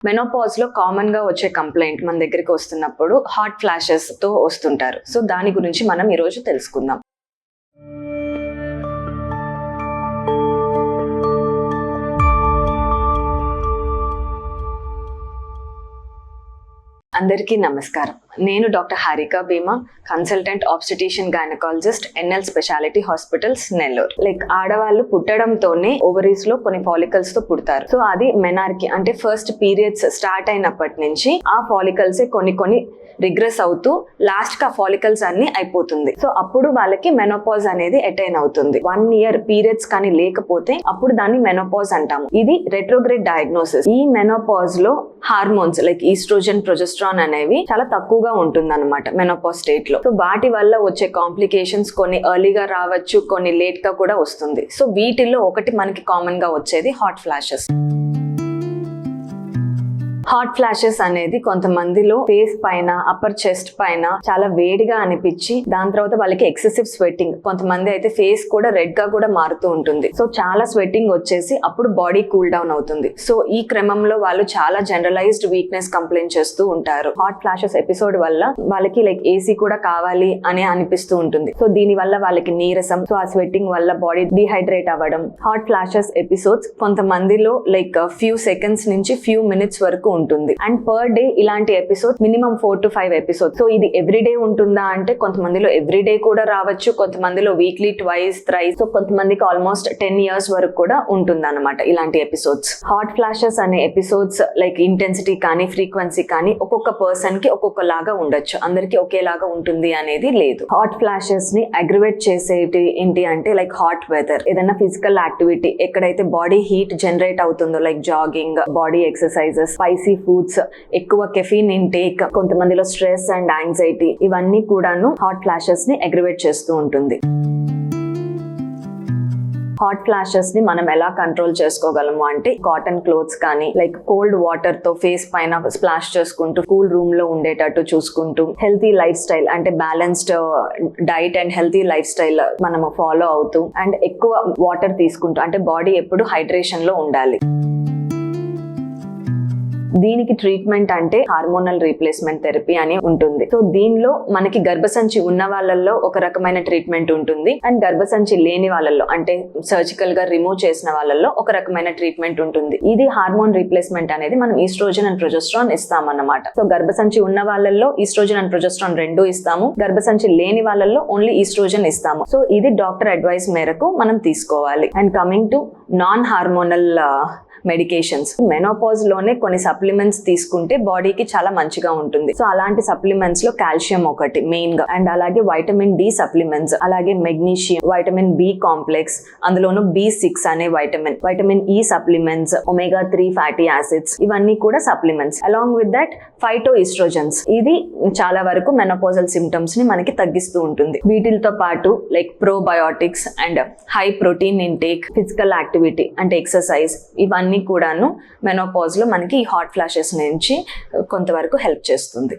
Menopause లో common గా వచ్చే కంప్లైంట్ మన దగ్గరికి వస్తున్నప్పుడు హాట్ ఫ్లాషెస్ తో వస్తుంటారు. సో దాని గురించి మనం ఈరోజు తెలుసుకుందాం. అందరికీ నమస్కారం. నేను doctor Harika Bhima, consultant obstetrician gynaecologist, NL speciality hospitals, Nellore. ఆడవాళ్ళు పుట్టడంతోనే ఓవరీస్ లో కొన్ని ఫాలికల్స్ తో పుడతారు. సో అది మెనార్కి అంటే ఫస్ట్ పీరియడ్స్ స్టార్ట్ అయినప్పటి నుంచి ఆ ఫాలికల్సే కొన్ని రిగ్రెస్ అవుతూ లాస్ట్ కి ఆ ఫాలికల్స్ అన్ని అయిపోతుంది. సో అప్పుడు వాళ్ళకి మెనోపాజ్ అనేది అటైన్ అవుతుంది. 1 year పీరియడ్స్ కానీ లేకపోతే అప్పుడు దాన్ని మెనోపాజ్ అంటాము. ఇది రెట్రోగ్రేడ్ డయాగ్నోసిస్. ఈ మెనోపాజ్ లో హార్మోన్స్ లైక్ ఈస్ట్రోజన్, ప్రొజెస్ట్రాన్ అనేవి చాలా తక్కువగా ఉంటుంది అనమాట మెనోపాజ్ స్టేట్ లో. సో వాటి వల్ల వచ్చే కాంప్లికేషన్స్ కొన్ని ఎర్లీగా రావచ్చు, కొన్ని లేట్ గా కూడా వస్తుంది. సో వీటిల్లో ఒకటి మనకి కామన్ గా వచ్చేది హాట్ ఫ్లాషెస్. హాట్ ఫ్లాషెస్ అనేది కొంతమందిలో ఫేస్ పైన, అప్పర్ చెస్ట్ పైన చాలా వేడిగా అనిపించి దాని తర్వాత వాళ్ళకి ఎక్సెసివ్ స్వెట్టింగ్, కొంతమంది అయితే ఫేస్ కూడా రెడ్ గా కూడా మారుతూ ఉంటుంది. సో చాలా స్వెట్టింగ్ వచ్చేసి అప్పుడు బాడీ కూల్ డౌన్ అవుతుంది. సో ఈ క్రమంలో వాళ్ళు చాలా జనరలైజ్డ్ వీక్నెస్ కంప్లైంట్ చేస్తూ ఉంటారు. హాట్ ఫ్లాషెస్ ఎపిసోడ్ వల్ల వాళ్ళకి ఏసీ కూడా కావాలి అని అనిపిస్తూ ఉంటుంది. సో దీని వల్ల వాళ్ళకి నీరసం, సో ఆ స్వెట్టింగ్ వల్ల బాడీ డిహైడ్రేట్ అవ్వడం. హాట్ ఫ్లాషెస్ ఎపిసోడ్స్ కొంతమందిలో ఫ్యూ సెకండ్స్ నుంచి ఫ్యూ మినిట్స్ వరకు ఉంటుంది. అండ్ పర్ డే ఇలాంటి episode minimum 4 to 5 episode. So ఇది ఎవ్రీడే ఉంటుందా అంటే కొంతమందిలో ఎవ్రీడే కూడా రావచ్చు, కొంతమందిలో వీక్లీ ట్వైస్, థ్రైస్, సో కొంతమందికి ఆల్మోస్ట్ 10 years వరకు కూడా ఉంటుంది అనమాట ఇలాంటి ఎపిసోడ్స్. హాట్ ఫ్లాషెస్ అనే ఎపిసోడ్స్ ఇంటెన్సిటీ కానీ ఫ్రీక్వెన్సీ కానీ ఒక్కొక్క పర్సన్ కి ఒక్కొక్కలాగా ఉండొచ్చు, అందరికి ఒకేలాగా ఉంటుంది అనేది లేదు. హాట్ ఫ్లాషెస్ ని అగ్రివేట్ చేసేటి ఏంటి అంటే హాట్ వెదర్, ఏదైనా ఫిజికల్ యాక్టివిటీ ఎక్కడైతే బాడీ హీట్ జనరేట్ అవుతుందో jogging, body exercises, spicy foods, ఎక్కువ కెఫీన్ ఇంటేక్, కొంతమందిలో స్ట్రెస్ అండ్ యాంగ్జైటీ, ఇవన్నీ కూడాను హాట్ ఫ్లాషెస్ ని అగ్రివేట్ చేస్తూ ఉంటుంది. హాట్ ఫ్లాషెస్ ని మనం ఎలా కంట్రోల్ చేసుకోగలము అంటే కాటన్ క్లోత్స్ కానీ కోల్డ్ వాటర్ తో ఫేస్ పైన స్ప్లాష్ చేసుకుంటూ కూల్ రూమ్ లో ఉండేటట్టు చూసుకుంటూ, హెల్తీ లైఫ్ స్టైల్ అంటే balanced diet and healthy life style మనము ఫాలో అవుతూ, అండ్ ఎక్కువ వాటర్ తీసుకుంటూ, అంటే బాడీ ఎప్పుడు హైడ్రేషన్ లో ఉండాలి. దీనికి ట్రీట్మెంట్ అంటే హార్మోనల్ రీప్లేస్మెంట్ థెరపీ అని ఉంటుంది. సో దీనిలో మనకి గర్భసంచి ఉన్న వాళ్ళల్లో ఒక రకమైన ట్రీట్మెంట్ ఉంటుంది, అండ్ గర్భసంచి లేని వాళ్ళల్లో అంటే సర్జికల్ గా రిమూవ్ చేసిన వాళ్ళల్లో ఒక రకమైన ట్రీట్మెంట్ ఉంటుంది. ఇది హార్మోన్ రీప్లేస్మెంట్ అనేది మనం ఈస్ట్రోజన్ అండ్ ప్రొజెస్ట్రాన్ ఇస్తామన్నమాట. సో గర్భసంచి ఉన్న వాళ్ళల్లో ఈస్ట్రోజన్ అండ్ ప్రొజెస్ట్రాన్ రెండు ఇస్తాము, గర్భసంచి లేని వాళ్ళల్లో ఓన్లీ ఈస్ట్రోజన్ ఇస్తాము. సో ఇది డాక్టర్ అడ్వైస్ మేరకు మనం తీసుకోవాలి. And coming to non hormonal medications, menopause లోనే కొన్ని సప్లిమెంట్స్ తీసుకుంటే బాడీకి చాలా మంచిగా ఉంటుంది. సో అలాంటి సప్లిమెంట్స్ లో కాల్షియం ఒకటి మెయిన్ గా, అండ్ అలాగే వైటమిన్ డి సప్లిమెంట్స్, అలాగే మెగ్నీషియం, వైటమిన్ బి కాంప్లెక్స్, అందులోను B6 అనే vitamin E supplements, omega-3 fatty acids, ఇవన్నీ కూడా supplements. Along with that phyto oestrogens, ఇది చాలా వరకు మెనోపాజల్ సిమ్టమ్స్ ని మనకి తగ్గిస్తూ ఉంటుంది. వీటితో పాటు probiotics and high protein intake, physical activity అంటే ఎక్సర్సైజ్, ఇవన్నీ కూడాను మెనోపాజ్ లో మనకి ఈ హాట్ ఫ్లాషెస్ నుంచి కొంతవరకు హెల్ప్ చేస్తుంది.